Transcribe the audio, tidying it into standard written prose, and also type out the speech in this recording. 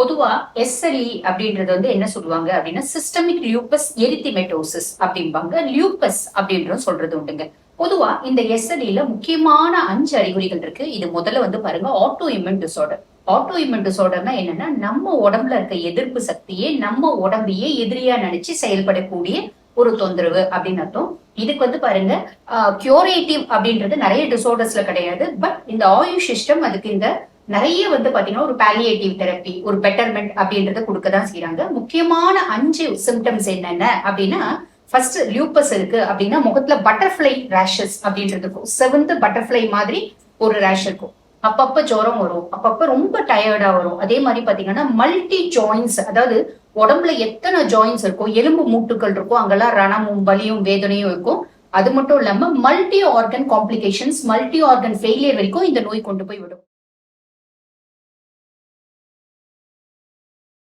பொதுவா எஸ்எல்இ அப்படின்றது வந்து என்ன சொல்லுவாங்க அப்படின்னா சிஸ்டமிக் லியூபஸ் எரித்திமெட்டோசிஸ் அப்படிம்பாங்க. லியூபஸ் அப்படின்றது சொல்றது உண்டுங்க. பொதுவா இந்த எஸ்எல்இல முக்கியமான 5 அறிகுறிகள் இருக்கு. இது முதல்ல வந்து பாருங்க, autoimmune disorder. Autoimmune டிசார்டர்னா என்னன்னா, நம்ம உடம்புல இருக்க எதிர்ப்பு சக்தியே நம்ம உடம்பையே எதிரியா நினைச்சு செயல்படக்கூடிய ஒரு தொந்தரவு அப்படின்னு அர்த்தம். இதுக்கு வந்து பாருங்க, கியூரேட்டிவ் அப்படின்றது நிறைய டிசார்டர்ஸ்ல கிடையாது. பட் இந்த ஆயுஷ் சிஸ்டம் அதுக்கு இந்த நிறைய வந்து பாத்தீங்கன்னா ஒரு பாலியேட்டிவ் தெரப்பி, ஒரு பெட்டர்மெண்ட் அப்படின்றத கொடுக்கதான் செய்யறாங்க. முக்கியமான 5 சிம்டம்ஸ் என்னென்ன அப்படின்னா, ஃபர்ஸ்ட் லியூபஸ் இருக்கு அப்படின்னா முகத்துல பட்டர்ஃபிளை ரேஷஸ் அப்படின்றது இருக்கும். செவன்த் பட்டர்ஃபிளை மாதிரி ஒரு ரேஷ் இருக்கும். அப்பப்ப ஜுரம் வரும், அப்பப்ப ரொம்ப டயர்டா வரும். அதே மாதிரி பாத்தீங்கன்னா மல்டி ஜாயின்ஸ், அதாவது உடம்புல எத்தனை ஜாயின்ஸ் இருக்கும், எலும்பு மூட்டுகள் இருக்கும், அங்கெல்லாம் ரணமும் வலியும் வேதனையும் இருக்கும். அது மட்டும் இல்லாம multi organ complications, multi organ failure வரைக்கும் இந்த நோய் கொண்டு போய் விடும்.